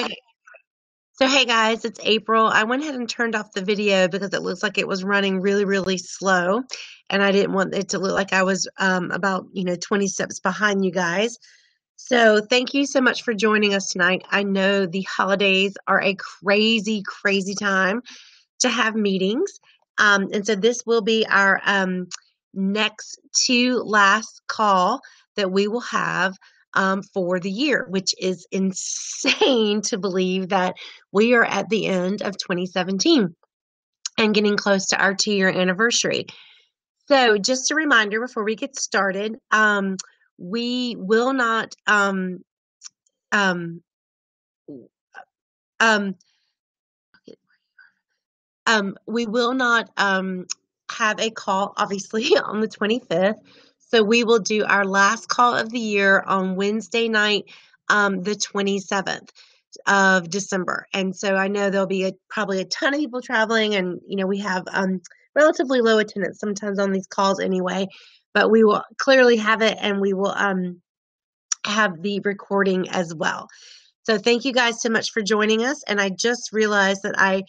Okay. So, hey guys, it's April. I went ahead and turned off the video because it looks like it was running really, really slow. And I didn't want it to look like I was about, 20 steps behind you guys. So, thank you so much for joining us tonight. I know the holidays are a crazy, crazy time to have meetings. And so, this will be our next to last call that we will have for the year, which is insane to believe that we are at the end of 2017 and getting close to our 2-year anniversary. So, just a reminder before we get started, we will not um, um, we will not have a call, obviously, on the 25th. So we will do our last call of the year on Wednesday night, the 27th of December. And so I know there'll be probably a ton of people traveling, and we have relatively low attendance sometimes on these calls anyway. But we will clearly have it, and we will have the recording as well. So thank you guys so much for joining us. And I just realized that I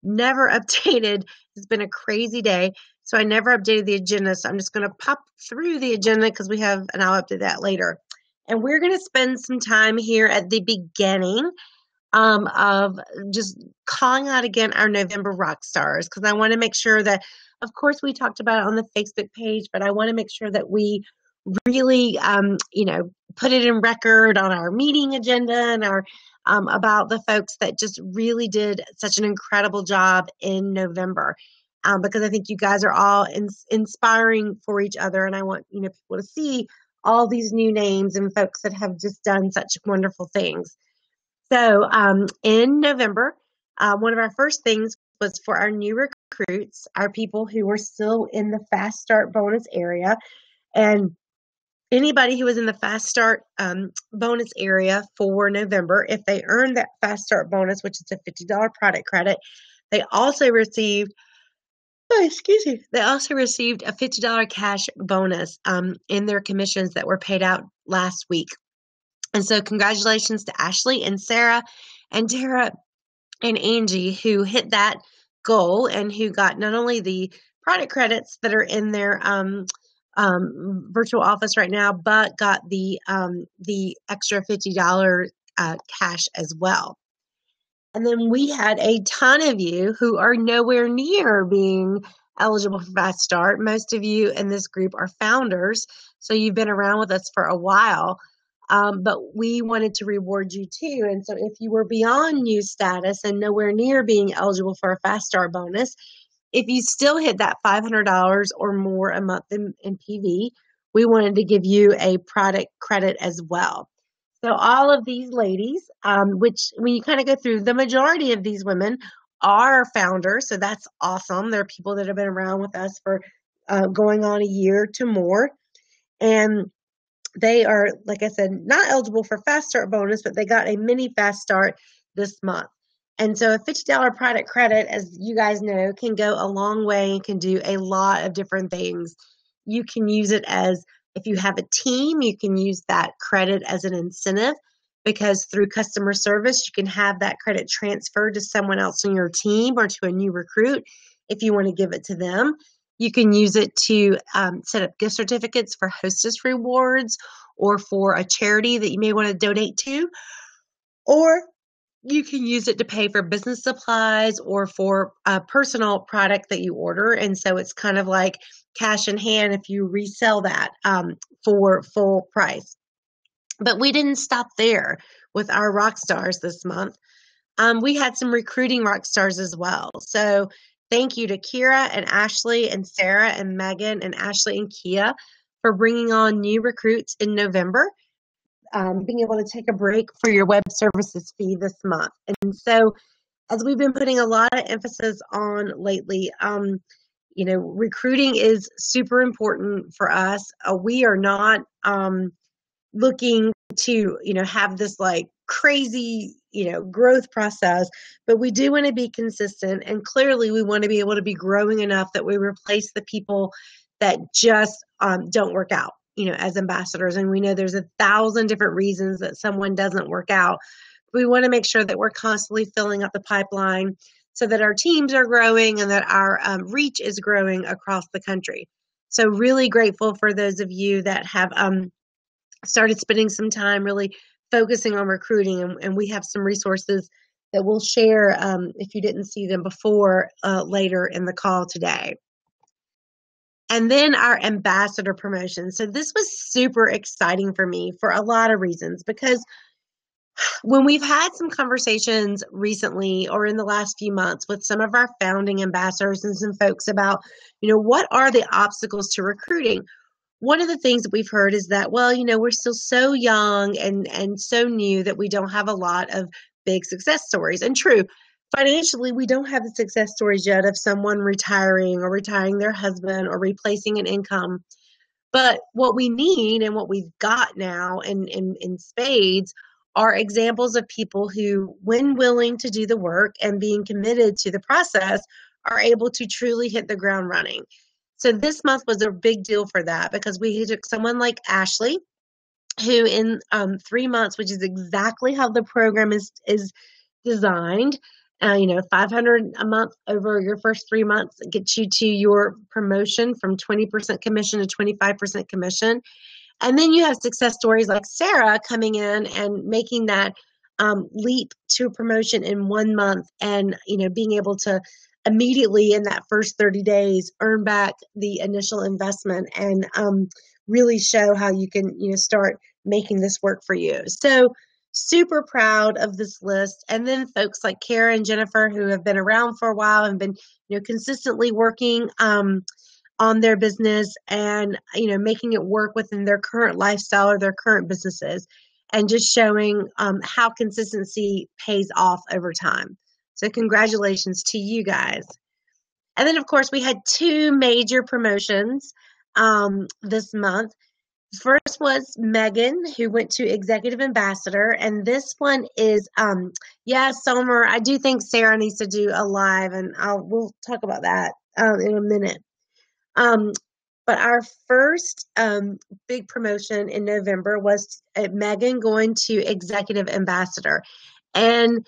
never updated. It's been a crazy day. So I never updated the agenda. So I'm just going to pop through the agenda because we have, and I'll update that later. And we're going to spend some time here at the beginning of just calling out again our November rock stars, because I want to make sure that, of course, we talked about it on the Facebook page, but I want to make sure that we really, put it in record on our meeting agenda and our about the folks that just really did such an incredible job in November. Because I think you guys are all inspiring for each other, and I want people to see all these new names and folks that have just done such wonderful things. So in November, one of our first things was for our new recruits, our people who were still in the Fast Start bonus area. And anybody who was in the Fast Start bonus area for November, if they earned that Fast Start bonus, which is a $50 product credit, they also received, they also received a $50 cash bonus in their commissions that were paid out last week. And so congratulations to Ashley and Sarah and Tara and Angie, who hit that goal and who got not only the product credits that are in their virtual office right now, but got the extra $50 cash as well. And then we had a ton of you who are nowhere near being eligible for Fast Start. Most of you in this group are founders, so you've been around with us for a while. But we wanted to reward you too. And so if you were beyond new status and nowhere near being eligible for a Fast Start bonus, if you still hit that $500 or more a month in PV, we wanted to give you a product credit as well. So all of these ladies, which when you kind of go through, the majority of these women are founders. So that's awesome. They're people that have been around with us for going on a year to more. And they are, like I said, not eligible for Fast Start bonus, but they got a mini Fast Start this month. And so a $50 product credit, as you guys know, can go a long way and can do a lot of different things. You can use it as, if you have a team, you can use that credit as an incentive, because through customer service, you can have that credit transferred to someone else on your team or to a new recruit if you want to give it to them. You can use it to set up gift certificates for hostess rewards or for a charity that you may want to donate to, or you can use it to pay for business supplies or for a personal product that you order. And so it's kind of like cash in hand if you resell that for full price. But we didn't stop there with our rock stars this month. We had some recruiting rock stars as well. So thank you to Kira and Ashley and Sarah and Megan and Ashley and Kia for bringing on new recruits in November. Being able to take a break for your web services fee this month. And so, as we've been putting a lot of emphasis on lately, recruiting is super important for us. We are not looking to, have this like crazy, growth process, but we do want to be consistent. And clearly we want to be able to be growing enough that we replace the people that just don't work out, as ambassadors. And we know there's 1,000 different reasons that someone doesn't work out. We want to make sure that we're constantly filling up the pipeline so that our teams are growing and that our reach is growing across the country. So really grateful for those of you that have started spending some time really focusing on recruiting. And we have some resources that we'll share if you didn't see them before later in the call today. And then our ambassador promotion. So this was super exciting for me for a lot of reasons, because when we've had some conversations recently or in the last few months with some of our founding ambassadors and some folks about, what are the obstacles to recruiting? One of the things that we've heard is that, well, we're still so young and so new that we don't have a lot of big success stories. And true, financially, we don't have the success stories yet of someone retiring or retiring their husband or replacing an income. But what we need and what we've got now in spades are examples of people who, when willing to do the work and being committed to the process, are able to truly hit the ground running. So this month was a big deal for that, because we took someone like Ashley, who in 3 months, which is exactly how the program is designed, 500 a month over your first 3 months gets you to your promotion from 20% commission to 25% commission. And then you have success stories like Sarah coming in and making that leap to a promotion in 1 month, and being able to immediately in that first 30 days earn back the initial investment and really show how you can start making this work for you. So super proud of this list. And then folks like Kara and Jennifer, who have been around for a while and been consistently working on their business and making it work within their current lifestyle or their current businesses, and just showing how consistency pays off over time. So congratulations to you guys. And then, of course, we had 2 major promotions this month. First was Megan, who went to Executive Ambassador. And this one is, Summer, I do think Sarah needs to do a live, and we'll talk about that in a minute. But our first big promotion in November was Megan going to Executive Ambassador. And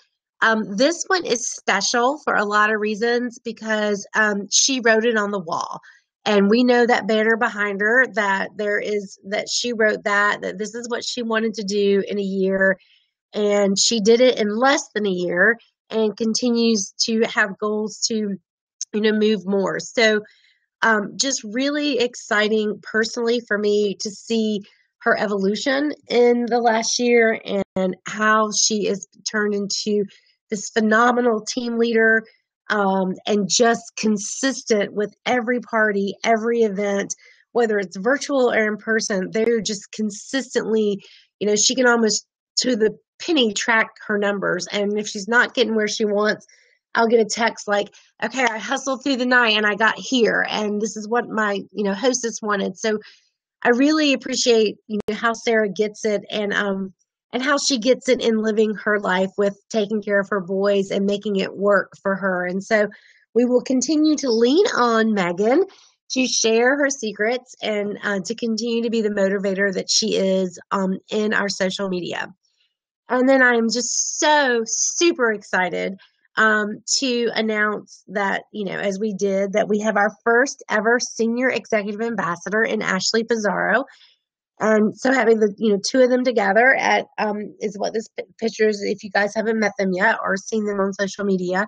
this one is special for a lot of reasons, because she wrote it on the wall. And we know that banner behind her, that she wrote that this is what she wanted to do in a year. And she did it in less than a year and continues to have goals to, move more. So just really exciting personally for me to see her evolution in the last year and how she is turned into this phenomenal team leader, and just consistent with every party, every event, whether it's virtual or in person. They're just consistently, she can almost to the penny track her numbers. And if she's not getting where she wants, I'll get a text like, okay, I hustled through the night and I got here, and this is what my, hostess wanted. So I really appreciate, how Sarah gets it, and how she gets it in living her life with taking care of her boys and making it work for her. And so we will continue to lean on Megan to share her secrets and to continue to be the motivator that she is in our social media. And then I'm just so super excited to announce that, as we did, that we have our first ever senior executive ambassador in Ashley Pizarro. And so having the, 2 of them together at, is what this picture is, if you guys haven't met them yet or seen them on social media.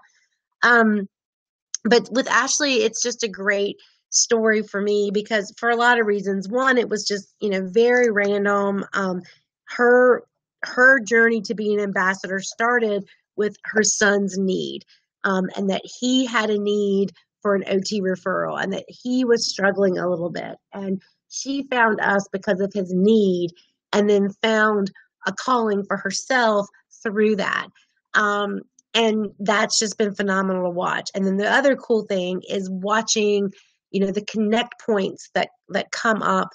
But with Ashley, it's just a great story for me, because for a lot of reasons. One, it was just, very random. Her journey to be an ambassador started with her son's need, and that he had a need for an OT referral, and that he was struggling a little bit. And she found us because of his need, and then found a calling for herself through that. And that's just been phenomenal to watch. And then the other cool thing is watching, the connect points that come up,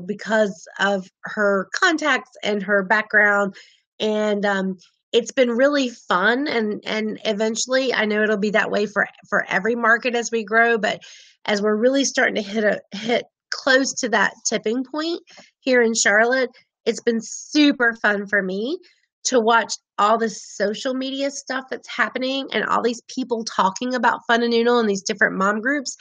because of her contacts and her background. And it's been really fun. And eventually, I know it'll be that way for every market as we grow. But as we're really starting to hit close to that tipping point here in Charlotte, it's been super fun for me to watch all the social media stuff that's happening and all these people talking about Fundanoodle and these different mom groups.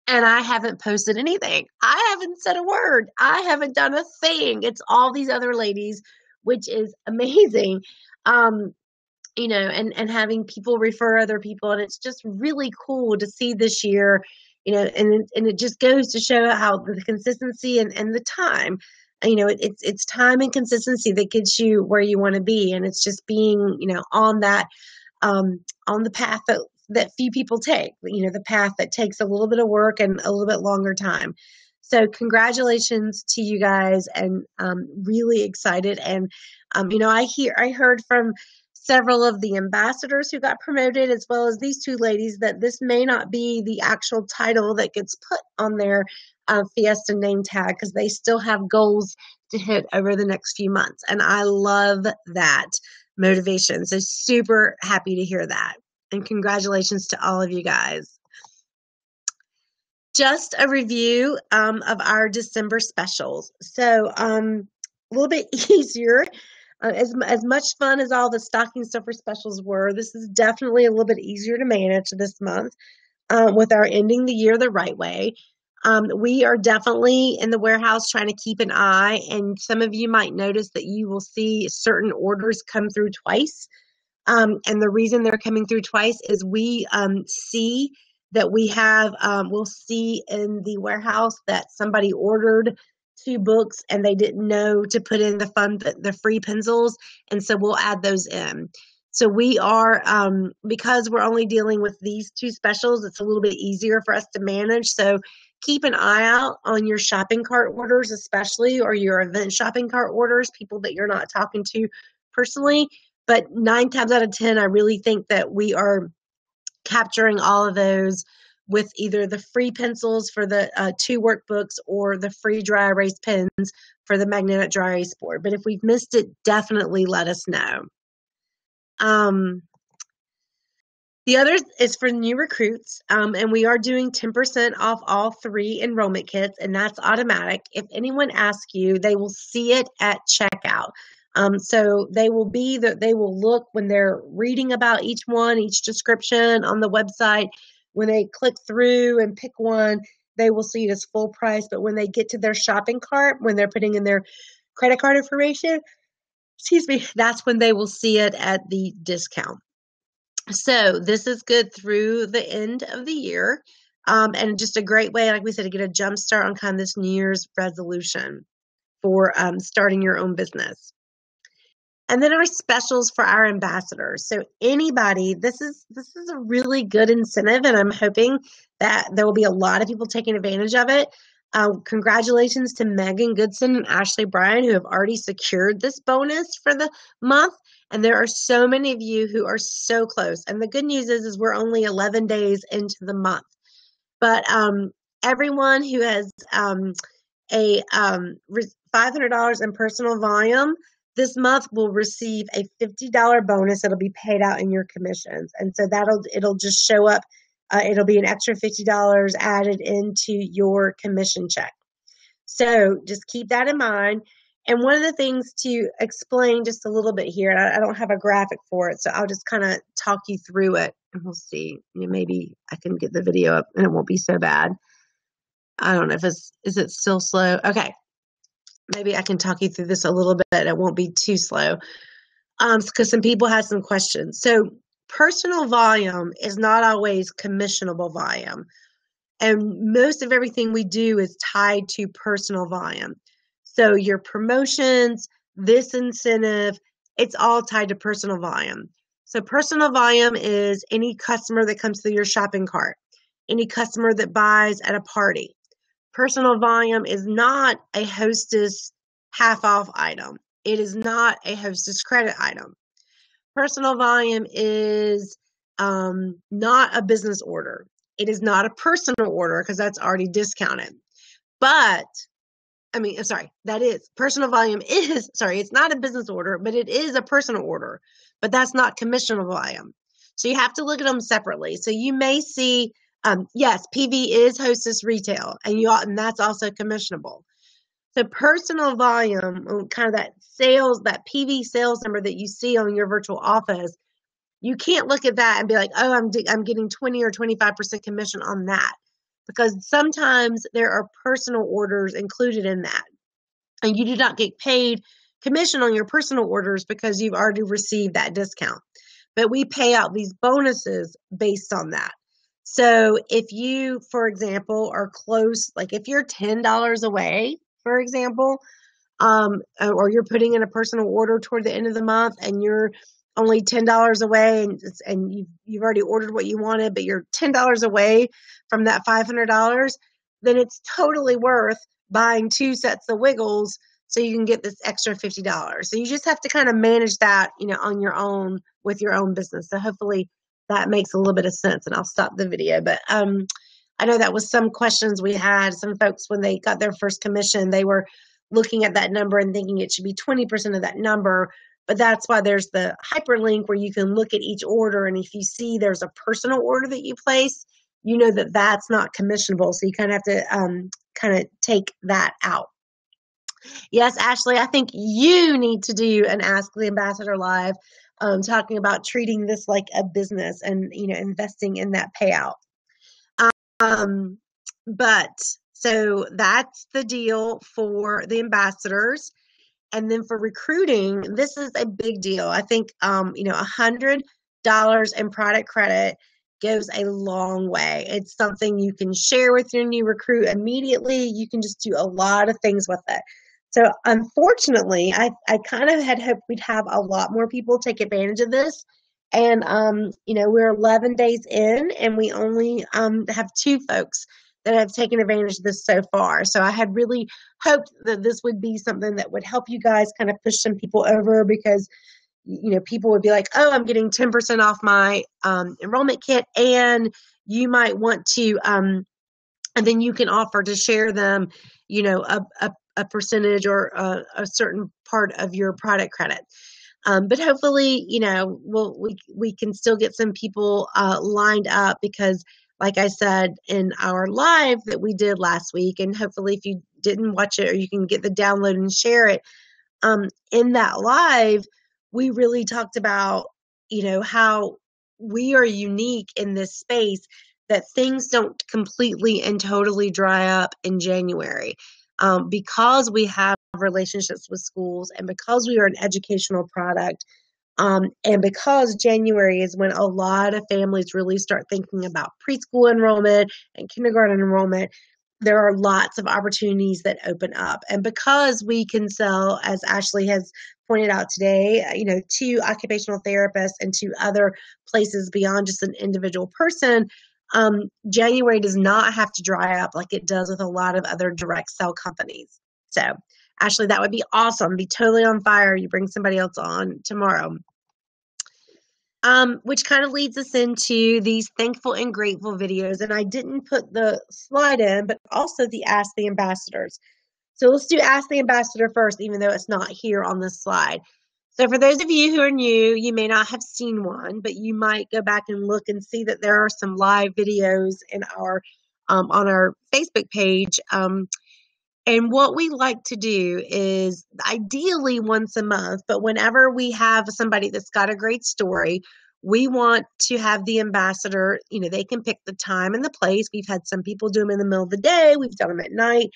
And I haven't posted anything. I haven't said a word. I haven't done a thing. It's all these other ladies, which is amazing. And having people refer other people. And it's just really cool to see this year, and it just goes to show how the consistency and the time, it's time and consistency that gets you where you want to be. And it's just being, on that, on the path that few people take, the path that takes a little bit of work and a little bit longer time. So congratulations to you guys, and really excited. And, I heard from several of the ambassadors who got promoted, as well as these two ladies, that this may not be the actual title that gets put on their Fiesta name tag, because they still have goals to hit over the next few months. And I love that motivation. So super happy to hear that. And congratulations to all of you guys. Just a review of our December specials. So a little bit easier. As much fun as all the stocking stuffer specials were, this is definitely a little bit easier to manage this month with our ending the year the right way. We are definitely in the warehouse trying to keep an eye, and some of you might notice that you will see certain orders come through twice. And the reason they're coming through twice is we see that we'll see in the warehouse that somebody ordered 2 books and they didn't know to put in the free pencils, and so we'll add those in. So we are, because we're only dealing with these 2 specials, it's a little bit easier for us to manage. So keep an eye out on your shopping cart orders, especially, or your event shopping cart orders, people that you're not talking to personally. But 9 times out of 10, I really think that we are capturing all of those with either the free pencils for the 2 workbooks or the free dry erase pens for the magnetic dry erase board. But if we've missed it, definitely let us know. The other is for new recruits, and we are doing 10% off all 3 enrollment kits, and that's automatic. If anyone asks you, they will see it at checkout. So they will look when they're reading about each description on the website. When they click through and pick one, they will see it as full price. But when they get to their shopping cart, when they're putting in their credit card information, that's when they will see it at the discount. So this is good through the end of the year, and just a great way, like we said, to get a jump start on kind of this New Year's resolution for starting your own business. And then our specials for our ambassadors. So anybody, this is a really good incentive, and I'm hoping that there will be a lot of people taking advantage of it. Congratulations to Megan Goodson and Ashley Bryan, who have already secured this bonus for the month. And there are so many of you who are so close. And the good news is we're only 11 days into the month. But everyone who has a $500 in personal volume this month will receive a $50 bonus that'll be paid out in your commissions. And so it'll just show up. It'll be an extra $50 added into your commission check. So just keep that in mind. And one of the things to explain just a little bit here, and I don't have a graphic for it, so I'll just kind of talk you through it, and we'll see. Maybe I can get the video up and it won't be so bad. I don't know if is it still slow? Okay. Maybe I can talk you through this a little bit. It won't be too slow, because some people had some questions. So personal volume is not always commissionable volume. And most of everything we do is tied to personal volume. So your promotions, this incentive, it's all tied to personal volume. So personal volume is any customer that comes through your shopping cart, any customer that buys at a party. Personal volume is not a Hostess half off item. It is not a Hostess credit item. Personal volume is not a business order. It is not a personal order because that's already discounted. Personal volume is, it's not a business order, but it is a personal order. But that's not commissionable volume. So you have to look at them separately. So you may see, yes, PV is Hostess retail, and that's also commissionable. So personal volume, kind of that sales, that PV sales number that you see on your virtual office, you can't look at that and be like, oh, I'm getting 20 or 25% commission on that, because sometimes there are personal orders included in that, and you do not get paid commission on your personal orders because you've already received that discount. But we pay out these bonuses based on that. So if you, for example, are close, like if you're $10 away, for example, or you're putting in a personal order toward the end of the month and you're only $10 away, and you've already ordered what you wanted, but you're $10 away from that $500, then it's totally worth buying 2 sets of Wiggles so you can get this extra $50. So you just have to kind of manage that, on your own with your own business. So hopefully that makes a little bit of sense, and I'll stop the video. But I know that was some questions we had. Some folks, when they got their first commission, they were looking at that number and thinking it should be 20% of that number. But that's why there's the hyperlink where you can look at each order. And if you see there's a personal order that you place, you know that that's not commissionable. So you kind of have to kind of take that out. Yes, Ashley, I think you need to do an Ask the Ambassador Live, talking about treating this like a business and, investing in that payout. But so that's the deal for the ambassadors. And then for recruiting, this is a big deal. I think, $100 in product credit goes a long way. It's something you can share with your new recruit immediately. You can just do a lot of things with it. So unfortunately, I kind of had hoped we'd have a lot more people take advantage of this. And, we're 11 days in, and we only have 2 folks that have taken advantage of this so far. So I had really hoped that this would be something that would help you guys kind of push some people over, because, people would be like, oh, I'm getting 10% off my enrollment kit, and you might want to, and then you can offer to share them, a percentage or a certain part of your product credit. But hopefully, we can still get some people lined up, because like I said in our live that we did last week, and hopefully if you didn't watch it, or you can get the download and share it, in that live, we really talked about, how we are unique in this space, that things don't completely and totally dry up in January, because we have relationships with schools, and because we are an educational product. And because January is when a lot of families really start thinking about preschool enrollment and kindergarten enrollment, there are lots of opportunities that open up. And because we can sell, as Ashley has pointed out today, to occupational therapists and to other places beyond just an individual person, January does not have to dry up like it does with a lot of other direct sell companies. So Ashley, that would be awesome. Be totally on fire. You bring somebody else on tomorrow. Which kind of leads us into these thankful and grateful videos. And I didn't put the slide in, but also the Ask the Ambassadors. So let's do Ask the Ambassador first, even though it's not here on this slide. So for those of you who are new, you may not have seen one, but you might go back and look and see that there are some live videos in our on our Facebook page. And what we like to do is ideally once a month, but whenever we have somebody that's got a great story, we want to have the ambassador, they can pick the time and the place. We've had some people do them in the middle of the day. We've done them at night,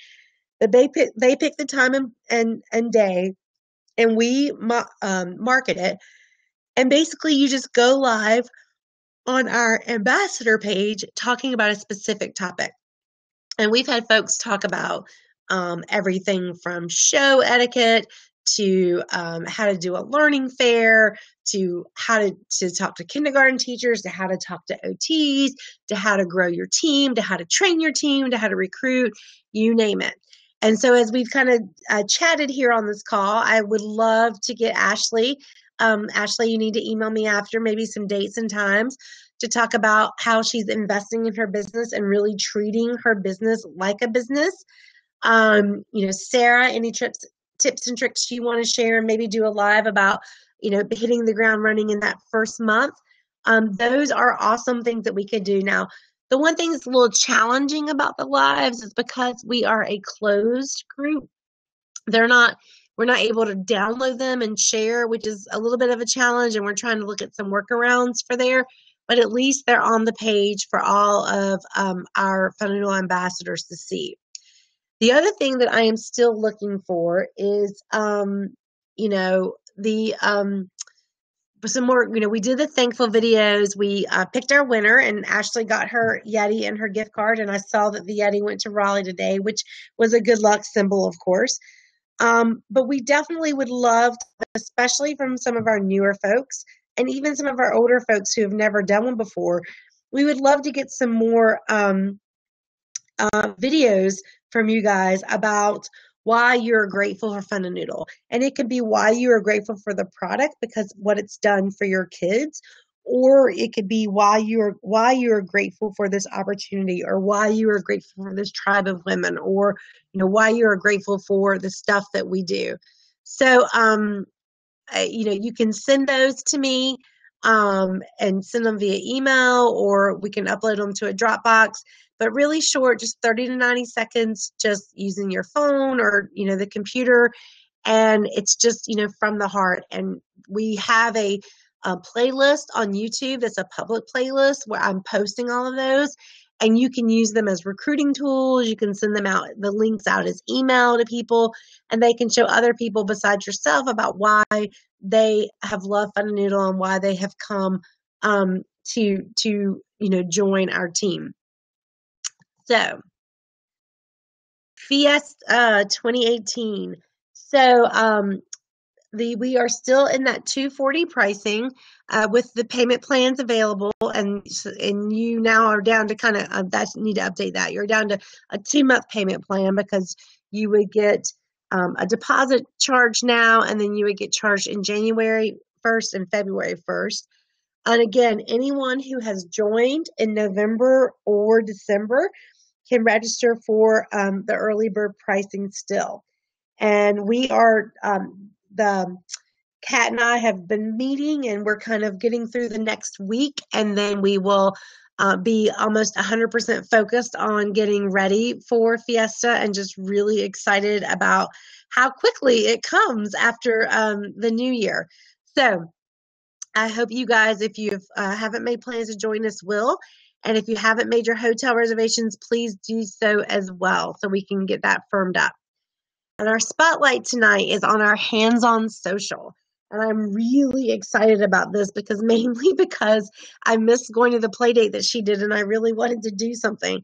but they pick the time and day, and we market it. And basically you just go live on our ambassador page talking about a specific topic. And we've had folks talk about everything from show etiquette to how to do a learning fair, to how to talk to kindergarten teachers, to how to talk to OTs, to how to grow your team, to how to train your team, to how to recruit, you name it. And so as we've kind of chatted here on this call, I would love to get Ashley. Ashley, you need to email me after, maybe some dates and times, to talk about how she's investing in her business and really treating her business like a business. Sarah, any tips and tricks you want to share, and maybe do a live about, hitting the ground running in that first month. Those are awesome things that we could do. Now, the one thing that's a little challenging about the lives is because we are a closed group, we're not able to download them and share, which is a little bit of a challenge, and we're trying to look at some workarounds for there, but at least they're on the page for all of our Fundanoodle ambassadors to see. The other thing that I am still looking for is, some more, we did the thankful videos. We picked our winner, and Ashley got her Yeti and her gift card, and I saw that the Yeti went to Raleigh today, which was a good luck symbol, of course. But we definitely would love, especially from some of our newer folks and even some of our older folks who have never done one before, we would love to get some more videos from you guys about why you're grateful for Fundanoodle. And it could be why you are grateful for the product because what it's done for your kids, or it could be why you're grateful for this opportunity, or why you are grateful for this tribe of women, or why you are grateful for the stuff that we do. So you can send those to me and send them via email, or we can upload them to a Dropbox, but really short, just 30 to 90 seconds, just using your phone or the computer, and it's just from the heart. And we have a playlist on YouTube that's a public playlist where I'm posting all of those, and you can use them as recruiting tools. You can send them out, the links out as email to people, and they can show other people besides yourself about why they have loved Fundanoodle and why they have come to join our team. So Fiesta 2018. So we are still in that $240 pricing with the payment plans available, and you now are down to kind of need to update that. You're down to a 2-month payment plan because you would get a deposit charge now, and then you would get charged in January 1st and February 1st. And again, anyone who has joined in November or December can register for the early bird pricing still. And we are the Kat and I have been meeting, and we're kind of getting through the next week, and then we will be almost 100% focused on getting ready for Fiesta, and just really excited about how quickly it comes after the new year. So I hope you guys, if you haven't made plans to join us, will. And if you haven't made your hotel reservations, please do so as well so we can get that firmed up. And our spotlight tonight is on our hands-on social. And I'm really excited about this mainly because I missed going to the play date that she did, and I really wanted to do something.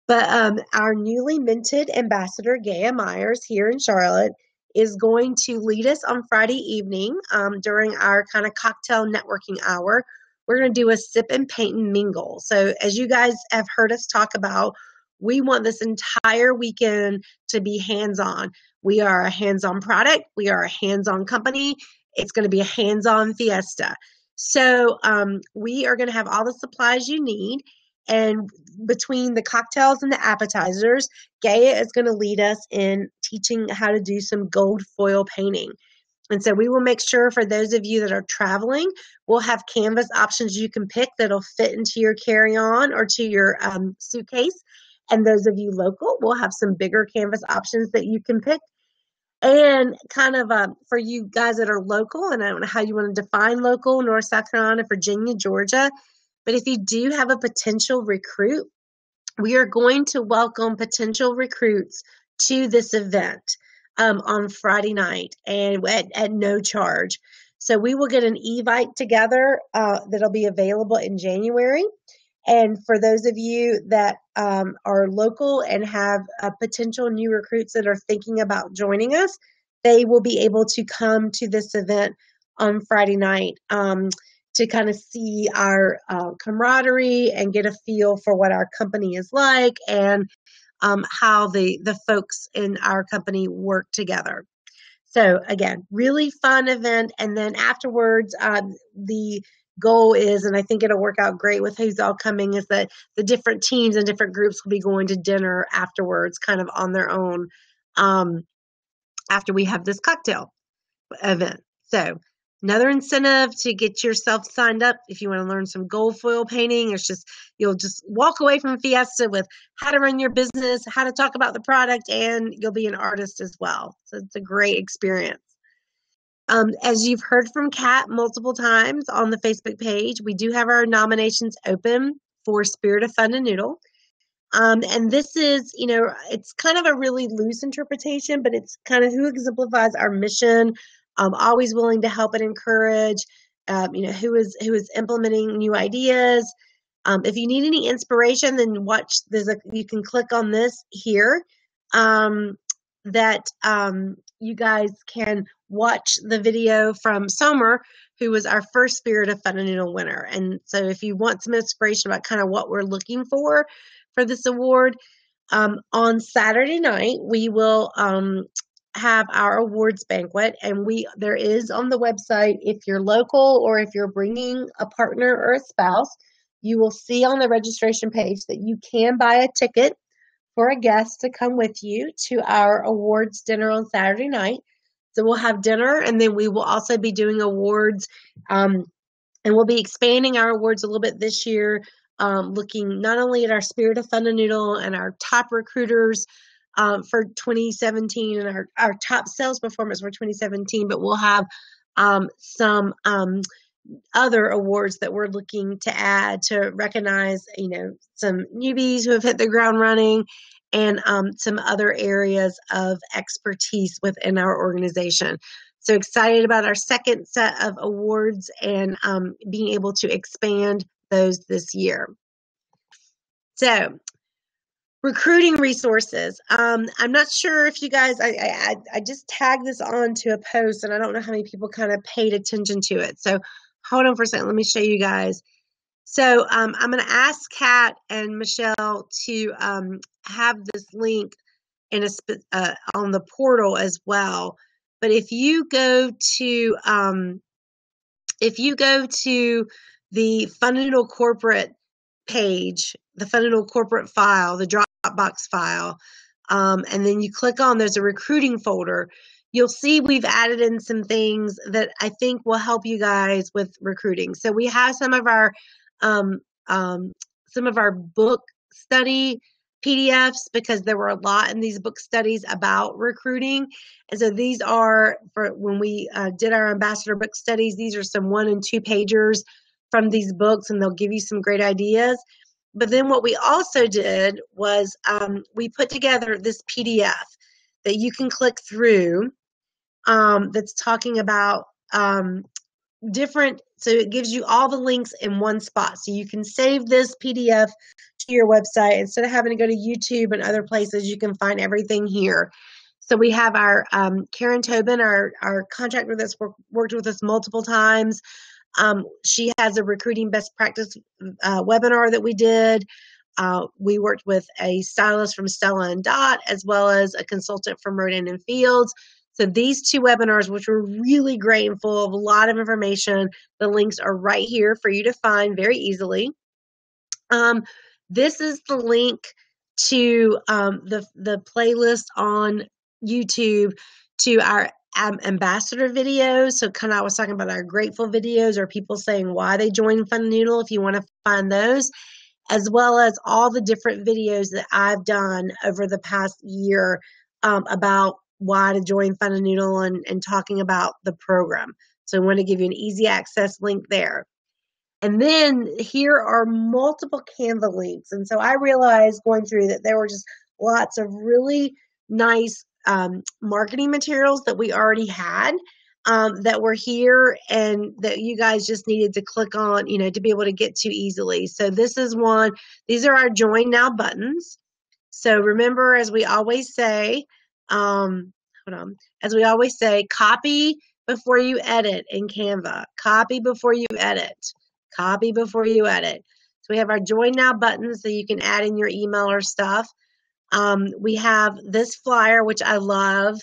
But our newly minted ambassador, Gaia Myers, here in Charlotte, is going to lead us on Friday evening during our kind of cocktail networking hour. We're going to do a sip and paint and mingle. So as you guys have heard us talk about, we want this entire weekend to be hands-on. We are a hands-on product. We are a hands-on company. It's going to be a hands-on fiesta. So we are going to have all the supplies you need. And between the cocktails and the appetizers, Gaia is going to lead us in teaching how to do some gold foil painting. And so we will make sure for those of you that are traveling, we'll have canvas options you can pick that'll fit into your carry-on or to your suitcase. And those of you local, we'll have some bigger canvas options that you can pick. And kind of for you guys that are local, and I don't know how you want to define local, North, South Carolina, Virginia, Georgia, but if you do have a potential recruit, we are going to welcome potential recruits to this event on Friday night, and at no charge. So we will get an Evite together that'll be available in January. And for those of you that are local and have potential new recruits that are thinking about joining us, they will be able to come to this event on Friday night to kind of see our camaraderie and get a feel for what our company is like and how the folks in our company work together. So again, really fun event. And then afterwards, the goal is, and I think it'll work out great with who's all coming, is that the different teams and different groups will be going to dinner afterwards, kind of on their own, after we have this cocktail event. So Another incentive to get yourself signed up if you want to learn some gold foil painting. It's just, you'll just walk away from Fiesta with how to run your business, how to talk about the product, and you'll be an artist as well. So it's a great experience. As you've heard from Kat multiple times on the Facebook page, we do have our nominations open for Spirit of Fundanoodle. And this is, it's kind of a really loose interpretation, but it's kind of who exemplifies our mission, always willing to help and encourage, who is implementing new ideas. If you need any inspiration, then you can click on this here, that you guys can watch the video from Summer, who was our first Spirit of Fundanoodle winner. And so if you want some inspiration about kind of what we're looking for this award, on Saturday night, we will have our awards banquet, and there is on the website, if you're local or if you're bringing a partner or a spouse, you will see on the registration page that you can buy a ticket for a guest to come with you to our awards dinner on Saturday night. So we'll have dinner, and then we will also be doing awards, and we'll be expanding our awards a little bit this year, looking not only at our Spirit of Fundanoodle and our top recruiters for 2017 and our top sales performance for 2017, but we'll have some other awards that we're looking to add to recognize, some newbies who have hit the ground running, and some other areas of expertise within our organization. So excited about our second set of awards and being able to expand those this year. So recruiting resources. I'm not sure if you guys, I just tagged this on to a post, and I don't know how many people kind of paid attention to it. So hold on for a second. Let me show you guys. So I'm going to ask Kat and Michelle to have this link on the portal as well. But if you go to the Fundanoodle corporate page, the Fundanoodle corporate file, the Dropbox file, and then you click on, there's a recruiting folder, you'll see we've added in some things that I think will help you guys with recruiting. So we have some of our book study PDFs, because there were a lot in these book studies about recruiting. And so these are, for when we did our ambassador book studies, these are some 1 and 2 pagers from these books, and they'll give you some great ideas. But then what we also did was we put together this PDF that you can click through, that's talking about so it gives you all the links in one spot. So you can save this PDF to your website. Instead of having to go to YouTube and other places, you can find everything here. So we have our Karen Tobin, our contractor that's worked with us multiple times. She has a recruiting best practice webinar that we did. We worked with a stylist from Stella and Dot, as well as a consultant from Rodan and Fields. So these 2 webinars, which were really great and full of a lot of information, the links are right here for you to find very easily. This is the link to the playlist on YouTube to our ambassador videos. So kind of, I was talking about our grateful videos, or people saying why they joined Fundanoodle, if you want to find those, as well as all the different videos that I've done over the past year about why to join Fundanoodle and talking about the program. So I want to give you an easy access link there. And then here are multiple Canva links. And so I realized going through that there were just lots of really nice marketing materials that we already had, that were here, and that you guys just needed to click on, to be able to get to easily. So this is one. These are our Join Now buttons. So remember, as we always say, copy before you edit in Canva. Copy before you edit. Copy before you edit. So we have our Join Now buttons, so you can add in your email or stuff. We have this flyer, which I love.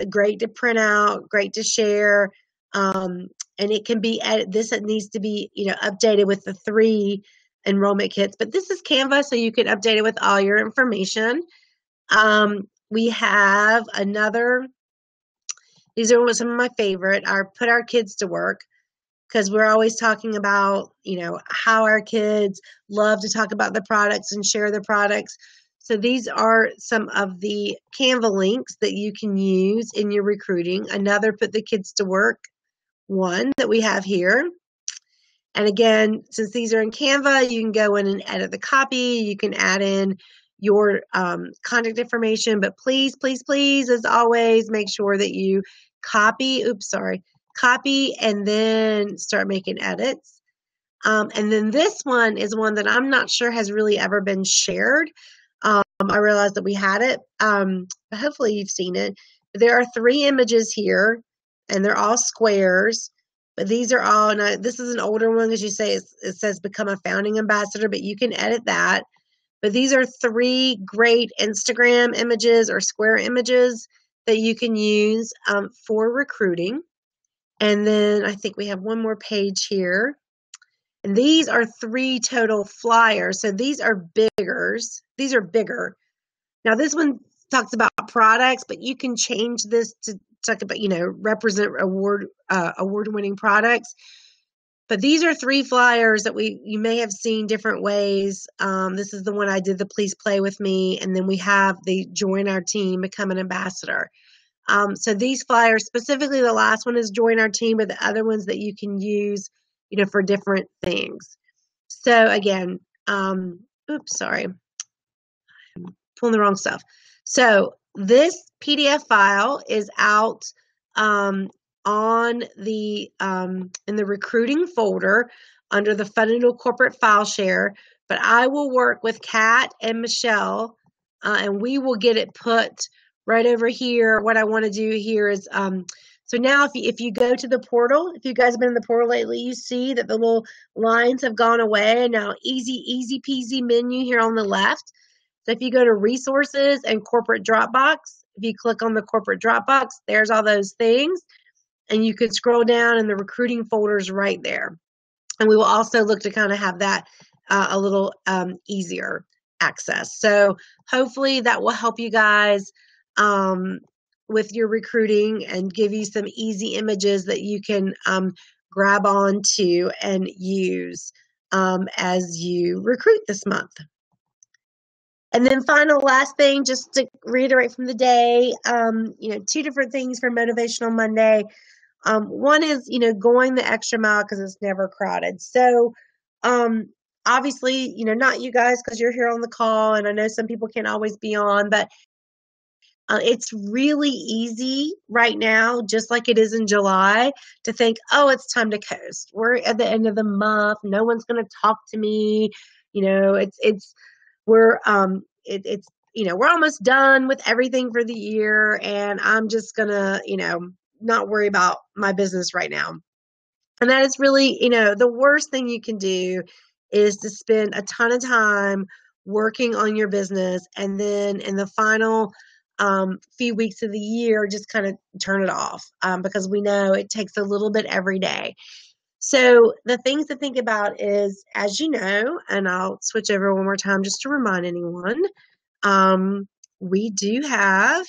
Great to print out, great to share. And it can be it needs to be, updated with the 3 enrollment kits. But this is Canva, so you can update it with all your information. We have another These are some of my favorite. I put our kids to work because we're always talking about, how our kids love to talk about the products and share the products. So these are some of the Canva links that you can use in your recruiting. Another put the kids to work one that we have here. And again, since these are in Canva, you can go in and edit the copy. You can add in your contact information, but please, please, please, as always, make sure that you copy and then start making edits. And then this one is one that I'm not sure has really ever been shared. I realized that we had it, but hopefully you've seen it. There are 3 images here, and they're all squares. But these are all, now this is an older one because you say it says become a founding ambassador, but you can edit that. But these are 3 great Instagram images or square images that you can use for recruiting. And then I think we have one more page here. And these are 3 total flyers. So these are biggers. These are bigger. Now this one talks about products, but you can change this to talk about, represent award-winning products. But these are 3 flyers that you may have seen different ways. This is the one I did, the Please Play With Me. And then we have the Join Our Team, Become an Ambassador. So these flyers, specifically the last one is Join Our Team, but the other ones that you can use, for different things. So again, sorry. I'm pulling the wrong stuff. So this PDF file is out on the in the recruiting folder under the Fundanoodle corporate file share, but I will work with Kat and Michelle and we will get it put right over here. What I want to do here is so now if you go to the portal, if you guys have been in the portal lately, you see that the little lines have gone away. Now easy peasy menu here on the left. So if you go to resources and corporate Dropbox, if you click on the corporate Dropbox, there's all those things. And you could scroll down and the recruiting folder is right there. And we will also look to kind of have that a little easier access. So hopefully that will help you guys with your recruiting and give you some easy images that you can grab onto and use as you recruit this month. And then last thing, just to reiterate from the day, 2 different things for Motivational Monday. One is, going the extra mile because it's never crowded. So, obviously, not you guys because you're here on the call and I know some people can't always be on, but it's really easy right now, just like it is in July, to think, oh, it's time to coast. We're at the end of the month. No one's going to talk to me. We're we're almost done with everything for the year and I'm just gonna, not worry about my business right now. And that is really, the worst thing you can do is to spend a ton of time working on your business and then in the final few weeks of the year, just kind of turn it off because we know it takes a little bit every day. So the things to think about is, as you know, and I'll switch over one more time just to remind anyone, we do have,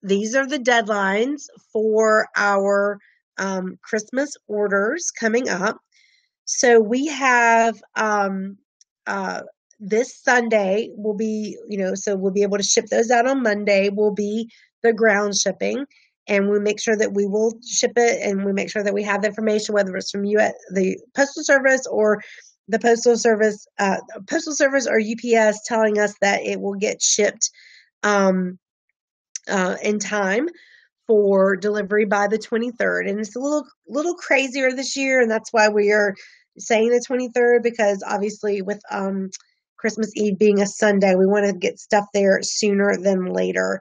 these are the deadlines for our Christmas orders coming up. So we have this Sunday will be, so we'll be able to ship those out on Monday will be the ground shipping. And we make sure that we will ship it and we make sure that we have the information, whether it's from you at the Postal Service or the Postal Service or UPS telling us that it will get shipped in time for delivery by the 23rd. And it's a little crazier this year. And that's why we are saying the 23rd, because obviously with Christmas Eve being a Sunday, we want to get stuff there sooner than later.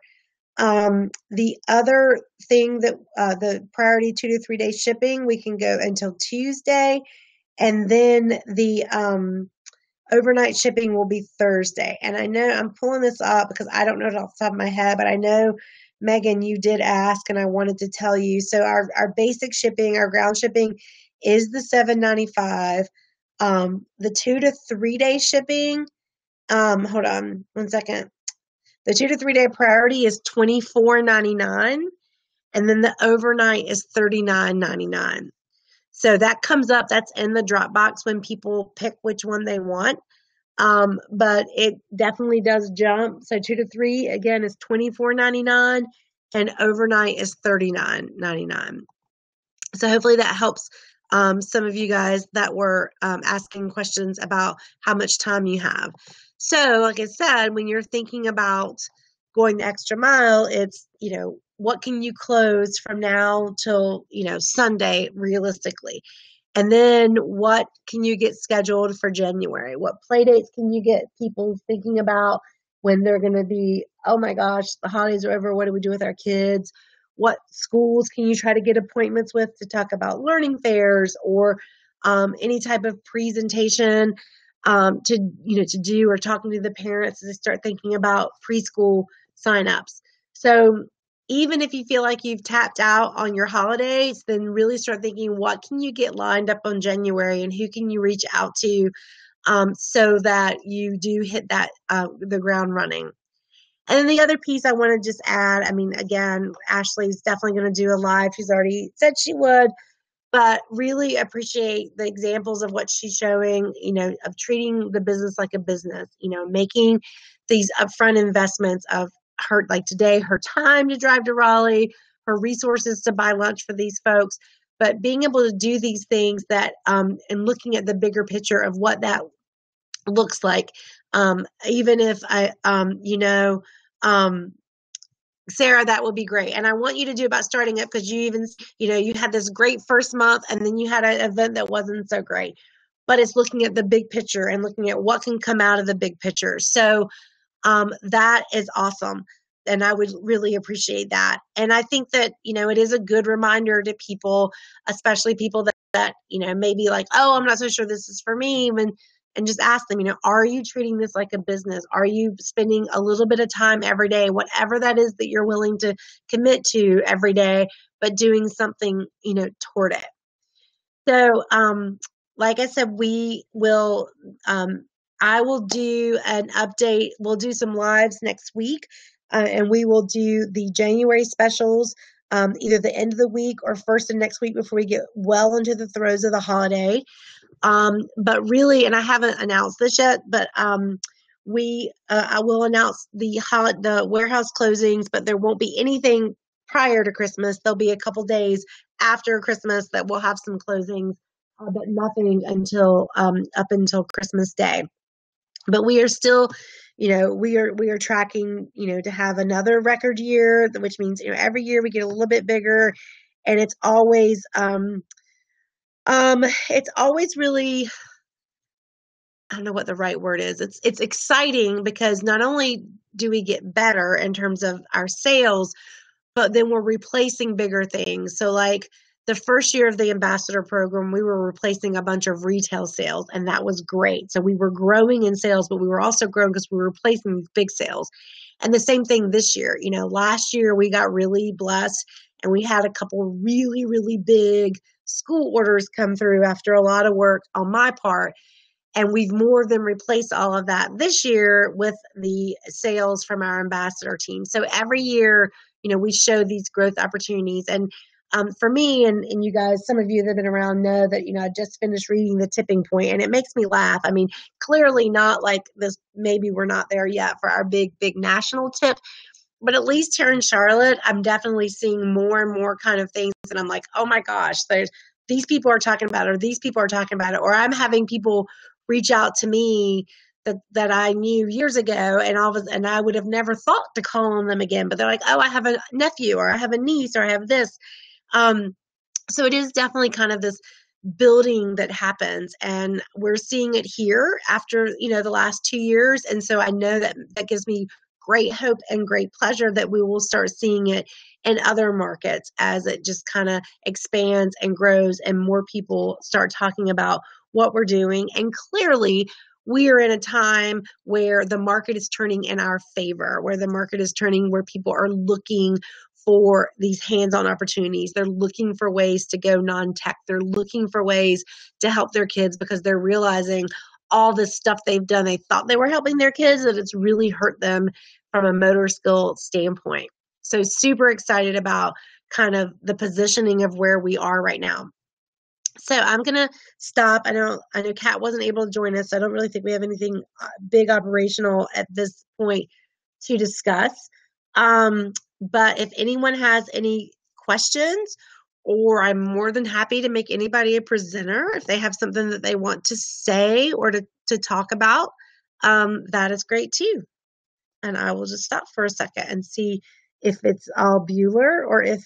The other thing that the priority 2 to 3 day shipping, we can go until Tuesday. And then the overnight shipping will be Thursday. And I know I'm pulling this up because I don't know it off the top of my head, but I know, Megan, you did ask and I wanted to tell you. So our basic shipping, our ground shipping is the $7.95. The 2 to 3 day shipping, hold on one second. The 2 to 3 day priority is $24.99, and then the overnight is $39.99. So that comes up, that's in the Dropbox when people pick which one they want. But it definitely does jump. So 2 to 3 again is $24.99, and overnight is $39.99. So hopefully that helps some of you guys that were asking questions about how much time you have. So like I said, when you're thinking about going the extra mile, it's, what can you close from now till, Sunday realistically? And then what can you get scheduled for January? What play dates can you get people thinking about when they're going to be, oh my gosh, the holidays are over. What do we do with our kids? What schools can you try to get appointments with to talk about learning fairs or any type of presentation to do, or talking to the parents as they start thinking about preschool signups. So even if you feel like you've tapped out on your holidays, then really start thinking, what can you get lined up on January, and who can you reach out to so that you do hit that the ground running. And then the other piece I want to just add, again, Ashley's definitely going to do a live. She's already said she would, but really appreciate the examples of what she's showing, of treating the business like a business, making these upfront investments of her, like today, her time to drive to Raleigh, her resources to buy lunch for these folks, but being able to do these things that, and looking at the bigger picture of what that looks like. Even if Sarah, that would be great. And I want you to do about starting up, because you even, you had this great first month and then you had an event that wasn't so great. But it's looking at the big picture and looking at what can come out of the big picture. So that is awesome. And I would really appreciate that. And I think that, it is a good reminder to people, especially people that may be like, oh, I'm not so sure this is for me. And just ask them, are you treating this like a business? Are you spending a little bit of time every day, whatever that is that you're willing to commit to every day, but doing something, toward it? So, like I said, we will, I will do an update. We'll do some lives next week, and we will do the January specials, either the end of the week or first of next week before we get well into the throes of the holiday. But really, and I haven't announced this yet, but I will announce the warehouse closings, but there won't be anything prior to Christmas. There'll be a couple days after Christmas that we'll have some closings, but nothing until up until Christmas Day. But we are still, we are tracking, to have another record year, which means every year we get a little bit bigger, and it's always really, I don't know what the right word is. It's exciting, because not only do we get better in terms of our sales, but then we're replacing bigger things. So like the first year of the ambassador program, we were replacing a bunch of retail sales, and that was great. So we were growing in sales, but we were also growing because we were replacing big sales. And the same thing this year. Last year we got really blessed, and we had a couple really, really big school orders come through after a lot of work on my part. And we've more than replaced all of that this year with the sales from our ambassador team. So every year, we show these growth opportunities. And for me, and you guys, some of you that have been around know that, I just finished reading The Tipping Point, and it makes me laugh. Clearly not like this, maybe we're not there yet for our big national tip, but at least here in Charlotte, I'm definitely seeing more and more kind of things. And I'm like, oh my gosh, these people are talking about it, or these people are talking about it, or I'm having people reach out to me that I knew years ago, and I would have never thought to call on them again. But they're like, oh, I have a nephew, or I have a niece, or I have this. So it is definitely kind of this building that happens, and we're seeing it here after, the last 2 years. And so I know that gives me great hope and great pleasure that we will start seeing it in other markets as it just kind of expands and grows, and more people start talking about what we're doing. And clearly we are in a time where the market is turning in our favor, where the market is turning, where people are looking for these hands-on opportunities. They're looking for ways to go non-tech. They're looking for ways to help their kids, because they're realizing all this stuff they've done. They thought they were helping their kids, that it's really hurt them from a motor skill standpoint. So super excited about kind of the positioning of where we are right now. So I'm going to stop. I know Kat wasn't able to join us. So I don't really think we have anything big operational at this point to discuss. But if anyone has any questions, or I'm more than happy to make anybody a presenter if they have something that they want to say or to talk about, that is great too. And I will just stop for a second and see if it's all Bueller or if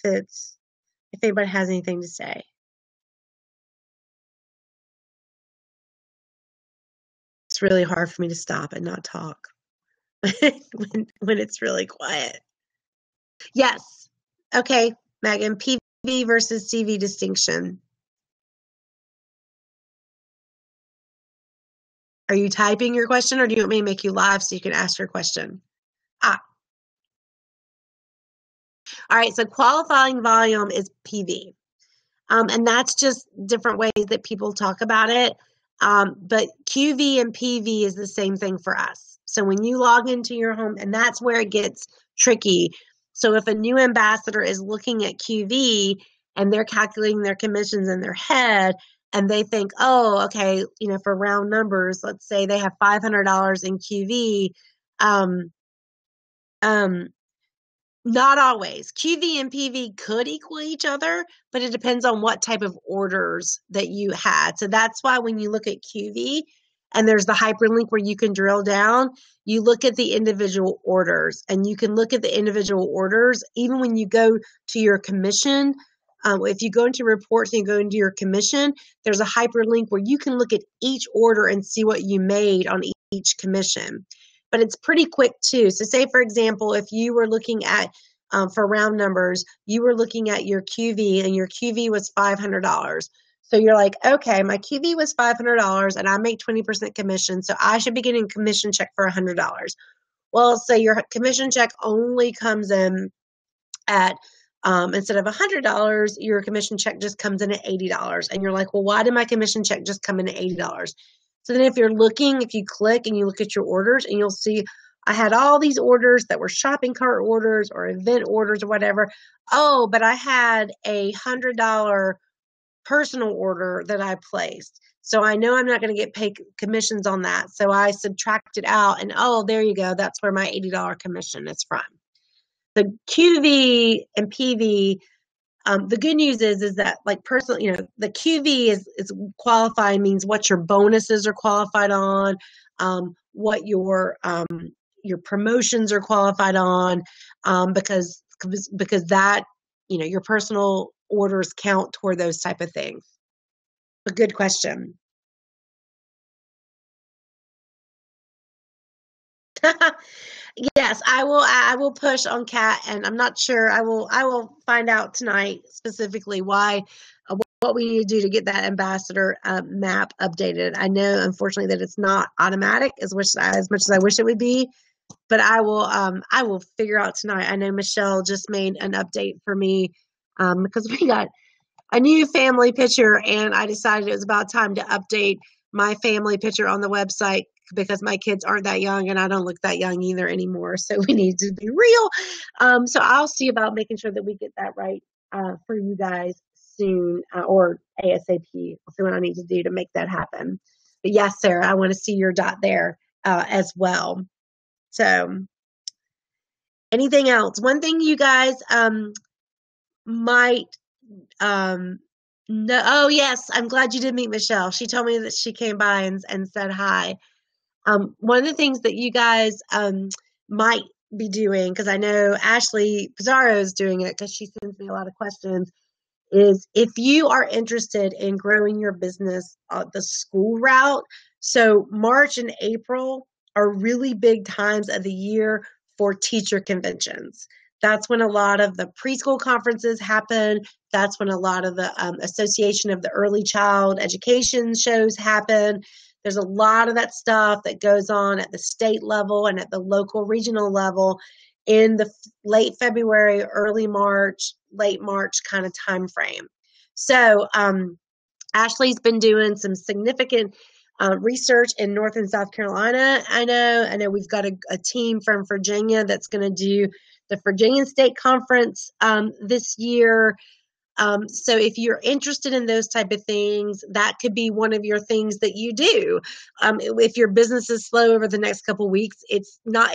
anybody has anything to say. It's really hard for me to stop and not talk when it's really quiet. Yes. Okay, Megan, PV versus CV distinction. Are you typing your question, or do you want me to make you live so you can ask your question? All right, so qualifying volume is PV. And that's just different ways that people talk about it. But QV and PV is the same thing for us. So when you log into your home, and that's where it gets tricky. So if a new ambassador is looking at QV and they're calculating their commissions in their head, and they think, oh, okay, for round numbers, let's say they have $500 in QV. Not always. QV and PV could equal each other, but it depends on what type of orders that you had. So that's why when you look at QV and there's the hyperlink where you can drill down, you look at the individual orders, and you can look at the individual orders even when you go to your commission. If you go into reports and you go into your commission, there's a hyperlink where you can look at each order and see what you made on each commission. But it's pretty quick too. So say, for example, if you were looking at, for round numbers, you were looking at your QV and your QV was $500. So you're like, okay, my QV was $500 and I make 20% commission. So I should be getting a commission check for $100. Well, say your commission check only comes in at, instead of $100, your commission check just comes in at $80. And you're like, well, why did my commission check just come in at $80? So then if you click and you look at your orders, and you'll see I had all these orders that were shopping cart orders or event orders or whatever. Oh, but I had a $100 personal order that I placed. So I know I'm not going to get paid commissions on that. So I subtract it out, and oh, there you go. That's where my $80 commission is from. The QV and PV, the good news is that, like, personally, the QV is qualifying, means what your bonuses are qualified on, what your promotions are qualified on, because that, your personal orders count toward those type of things. A good question. Yes, I will push on Kat, and I'm not sure. I will find out tonight specifically why, what we need to do to get that ambassador map updated. I know, unfortunately, that it's not automatic as much as I wish it would be, but I will figure out tonight. I know Michelle just made an update for me because we got a new family picture, and I decided it was about time to update my family picture on the website, because my kids aren't that young and I don't look that young either anymore. So we need to be real. So I'll see about making sure that we get that right for you guys soon, or ASAP. I'll see what I need to do to make that happen. But yes, Sarah, I want to see your dot there as well. So anything else? One thing you guys might no. Oh yes, I'm glad you did meet Michelle. She told me that she came by and said hi. One of the things that you guys might be doing, because I know Ashley Pizarro is doing it because she sends me a lot of questions, is if you are interested in growing your business the school route. So March and April are really big times of the year for teacher conventions. That's when a lot of the preschool conferences happen. That's when a lot of the Association of the Early Child Education shows happen. There's a lot of that stuff that goes on at the state level and at the local regional level in the late February, early March, late March kind of time frame. So Ashley's been doing some significant research in North and South Carolina. I know we've got a team from Virginia that's going to do the Virginia State Conference this year. So if you're interested in those type of things, that could be one of your things that you do. If your business is slow over the next couple of weeks, it's not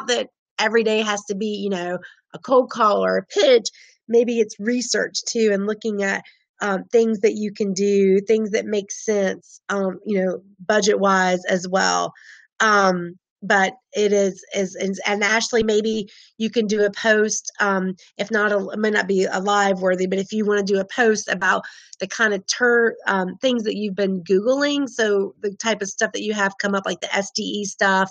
that every day has to be, a cold call or a pitch. Maybe it's research too, and looking at things that you can do, things that make sense, budget wise as well. But it is and Ashley, maybe you can do a post, if not it may not be a live worthy, but if you want to do a post about the kind of things that you've been Googling, so the type of stuff that you have come up, like the SDE stuff,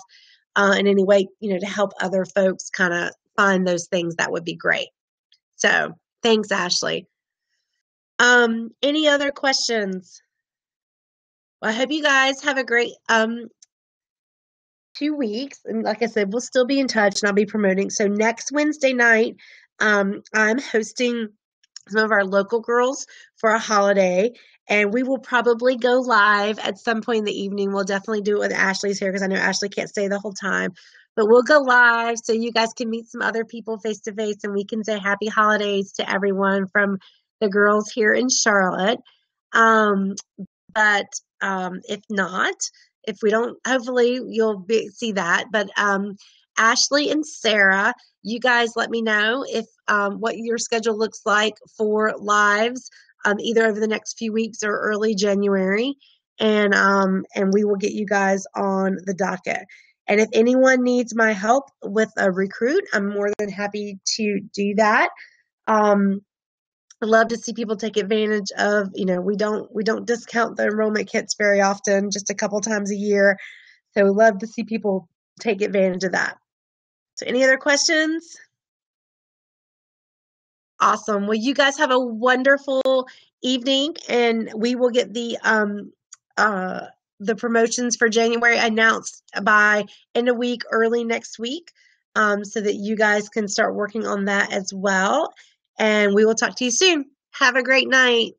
in any way, to help other folks kind of find those things, that would be great. So thanks, Ashley. Any other questions? Well, I hope you guys have a great 2 weeks. And like I said, we'll still be in touch and I'll be promoting. So next Wednesday night, I'm hosting some of our local girls for a holiday, and we will probably go live at some point in the evening. We'll definitely do it with Ashley's here because I know Ashley can't stay the whole time, but we'll go live so you guys can meet some other people face to face and we can say happy holidays to everyone from the girls here in Charlotte. But if not, if we don't, hopefully you'll see that. But Ashley and Sarah, you guys let me know if what your schedule looks like for lives, either over the next few weeks or early January, and we will get you guys on the docket. And if anyone needs my help with a recruit, I'm more than happy to do that. I love to see people take advantage of, we don't discount the enrollment kits very often, just a couple times a year. So love to see people take advantage of that. So any other questions? Awesome. Well, you guys have a wonderful evening, and we will get the promotions for January announced by end of week, early next week, so that you guys can start working on that as well. And we will talk to you soon. Have a great night.